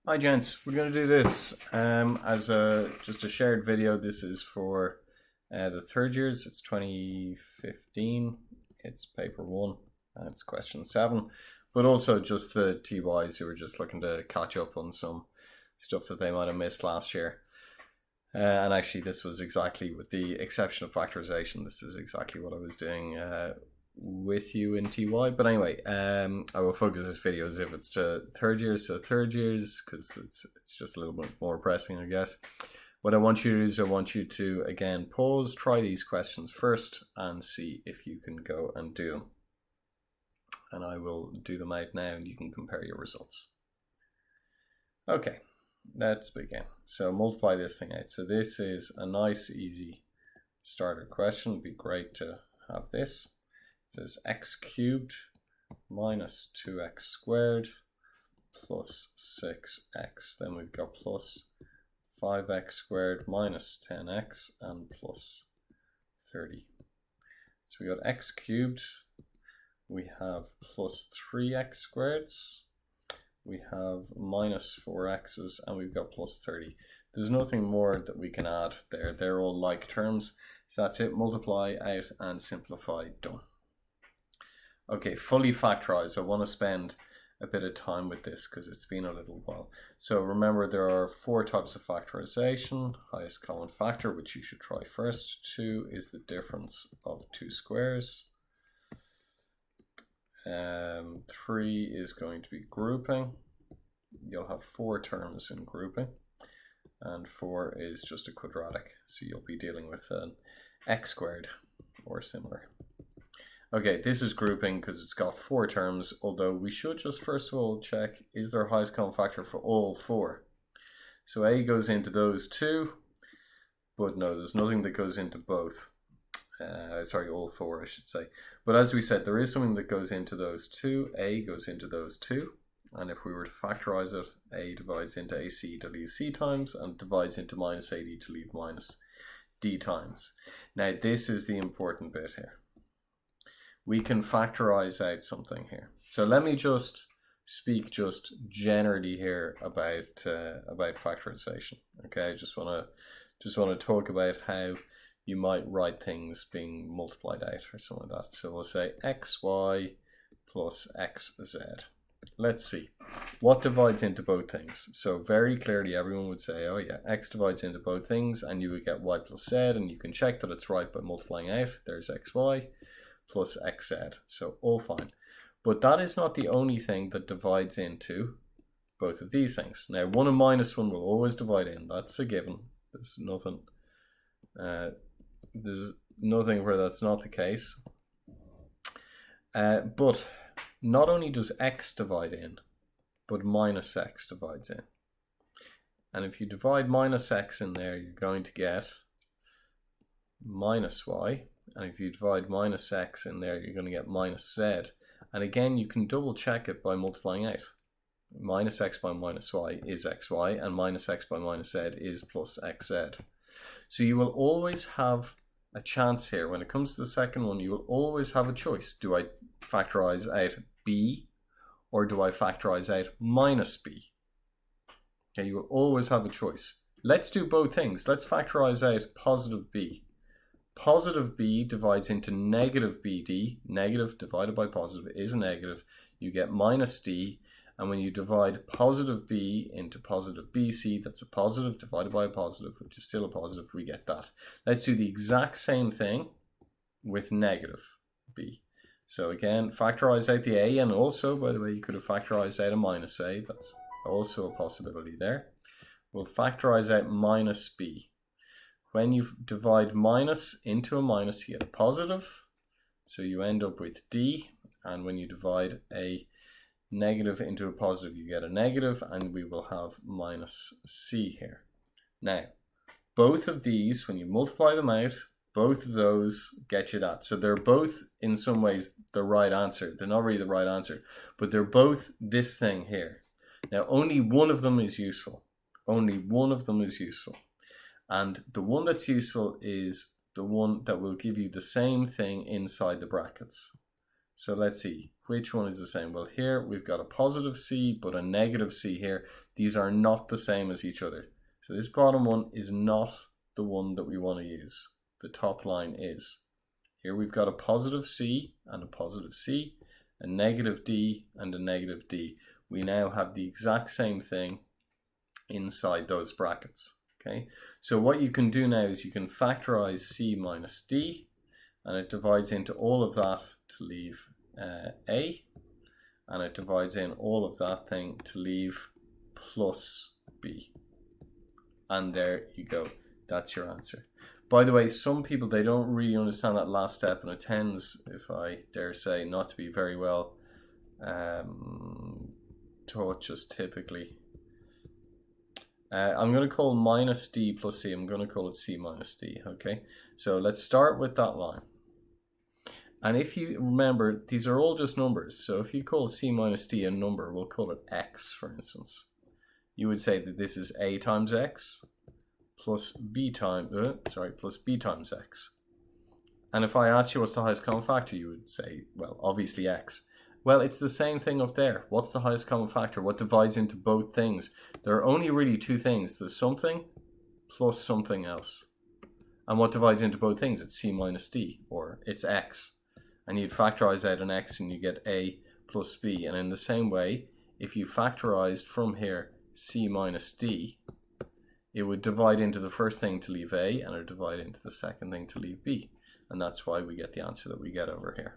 Hi gents, we're going to do this as just a shared video. This is for the third years. It's 2015. It's paper 1 and it's question 7, but also just the TYs who are just looking to catch up on some stuff that they might have missed last year. And actually this was exactly, with the exception of factorization, this is exactly what I was doing with you in TY. But anyway, I will focus this video as if it's to third years, because it's just a little bit more pressing, I guess. What I want you to do is I want you to again pause, try these questions first, and see if you can go and do them. And I will do them out now, and you can compare your results. Okay, let's begin. So multiply this thing out. So this is a nice, easy starter question. It'd be great to have this. It says x cubed minus 2x squared plus 6x. Then we've got plus 5x squared minus 10x and plus 30. So we got x cubed. We have plus 3x squared. We have minus 4x's, and we've got plus 30. There's nothing more that we can add there. They're all like terms. So that's it. Multiply out and simplify. Done. Okay, fully factorize. I want to spend a bit of time with this because it's been a little while. So remember, there are 4 types of factorization. Highest common factor, which you should try first. 2 is the difference of 2 squares. 3 is going to be grouping. You'll have 4 terms in grouping. And 4 is just a quadratic. So you'll be dealing with an x squared or similar. Okay, this is grouping because it's got 4 terms, although we should just first of all check, is there a highest common factor for all 4? So A goes into those 2, but no, there's nothing that goes into both. Sorry, all 4 I should say. But as we said, there is something that goes into those 2. A goes into those 2. And if we were to factorize it, A divides into AC to leave C times, and divides into minus AD to leave minus D times. Now this is the important bit here. We can factorize out something here. So let me just speak just generally here about factorization. Okay, I just want to talk about how you might write things being multiplied out or something like that. So we'll say xy plus xz. Let's see what divides into both things. So very clearly everyone would say, oh yeah, x divides into both things, and you would get y plus z, and you can check that it's right by multiplying out. There's xy plus xz, so all fine. But that is not the only thing that divides into both of these things. Now 1 and minus 1 will always divide in, that's a given. There's nothing where that's not the case. But not only does x divide in, but minus x divides in. And if you divide minus x in there, you're going to get minus y. And if you divide minus x in there, you're going to get minus z. And again, you can double check it by multiplying out. Minus x by minus y is xy, and minus x by minus z is plus xz. So you will always have a chance here. When it comes to the second one, you will always have a choice. Do I factorize out b, or do I factorize out minus b? Okay, you will always have a choice. Let's do both things. Let's factorize out positive b. Positive b divides into negative bd. Negative divided by positive is negative. You get minus d. And when you divide positive b into positive bc, that's a positive divided by a positive, which is still a positive, we get that. Let's do the exact same thing with negative b. So again, factorize out the a, and also, by the way, you could have factorized out a minus a. That's also a possibility there. We'll factorize out minus b. When you divide minus into a minus, you get a positive. So you end up with d. And when you divide a negative into a positive, you get a negative, and we will have minus c here. Now, both of these, when you multiply them out, both of those get you that. So they're both, in some ways, the right answer. They're not really the right answer, but they're both this thing here. Now, only one of them is useful. Only one of them is useful. And the one that's useful is the one that will give you the same thing inside the brackets. So let's see. Which one is the same? Well, here we've got a positive c, but a negative c here. These are not the same as each other. So this bottom one is not the one that we want to use. The top line is. Here we've got a positive c and a positive c, a negative d and a negative d. We now have the exact same thing inside those brackets. Okay, so what you can do now is you can factorize c minus d, and it divides into all of that to leave a, and it divides in all of that thing to leave plus b. And there you go. That's your answer. By the way, some people, they don't really understand that last step, and it tends, if I dare say, not to be very well taught just typically. I'm going to call minus d plus c, I'm going to call it c minus d, okay? So let's start with that line. And if you remember, these are all just numbers. So if you call c minus d a number, we'll call it x, for instance. You would say that this is a times x plus b times x. And if I asked you what's the highest common factor, you would say, well, obviously x. Well, it's the same thing up there. What's the highest common factor? What divides into both things? There are only really two things. There's something plus something else. And what divides into both things? It's c minus d, or it's x. And you'd factorize out an x and you get a plus b. And in the same way, if you factorized from here c minus d, it would divide into the first thing to leave a, and it would divide into the second thing to leave b. And that's why we get the answer that we get over here.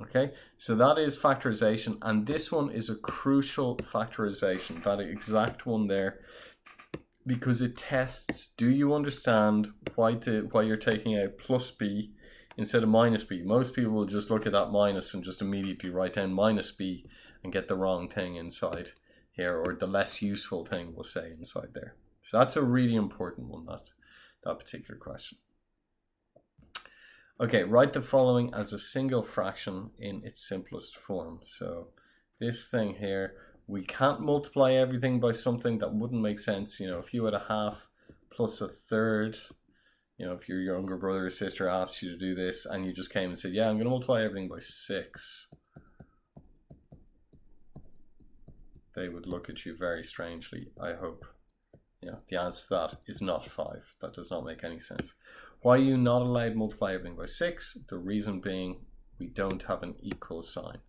Okay, so that is factorization, and this one is a crucial factorization, that exact one there, because it tests, do you understand why you're taking out plus b instead of minus b? Most people will just look at that minus and just immediately write down minus b and get the wrong thing inside here, or the less useful thing we'll say inside there. So that's a really important one, that particular question. Okay, write the following as a single fraction in its simplest form. So this thing here, we can't multiply everything by something. That wouldn't make sense. You know, if you had a half plus a third, you know, if your younger brother or sister asked you to do this and you just came and said, yeah, I'm going to multiply everything by 6, they would look at you very strangely, I hope. You know, the answer to that is not 5. That does not make any sense. Why are you not allowed to multiply everything by 6? The reason being, we don't have an equal sign.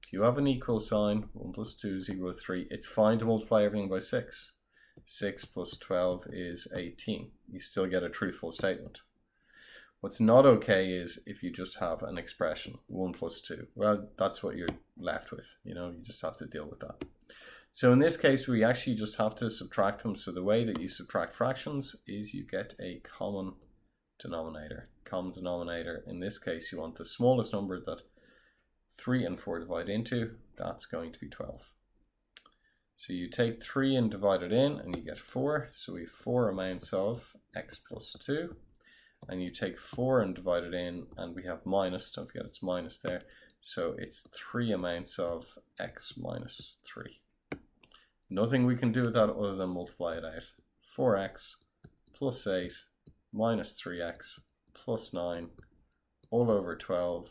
If you have an equal sign, 1 plus 2 is equal to 3, it's fine to multiply everything by 6. 6 plus 12 is 18. You still get a truthful statement. What's not okay is if you just have an expression, 1 plus 2. Well, that's what you're left with. You know, you just have to deal with that. So in this case, we actually just have to subtract them. So the way that you subtract fractions is you get a common denominator. Common denominator, in this case, you want the smallest number that 3 and 4 divide into. That's going to be 12. So you take 3 and divide it in, and you get 4. So we have 4 amounts of x plus 2. And you take 4 and divide it in, and we have minus. Don't forget it's minus there. So it's 3 amounts of x minus 3. Nothing we can do with that other than multiply it out. 4x plus 8 minus 3x plus 9 all over 12.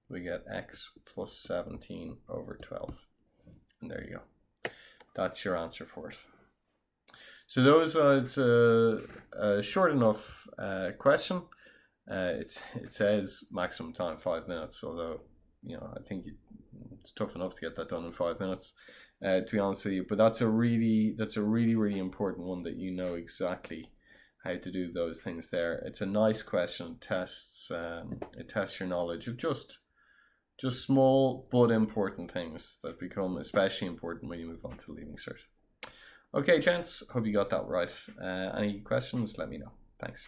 We get x plus 17 over 12. And there you go. That's your answer for it. So those it's a short enough question. It says maximum time 5 minutes, although, you know, I think it's tough enough to get that done in 5 minutes. To be honest with you, but that's a really important one, that you know exactly how to do those things there. It's a nice question. It tests your knowledge of just small but important things that become especially important when you move on to the Leaving Cert. Okay, gents, hope you got that right. Any questions? Let me know. Thanks.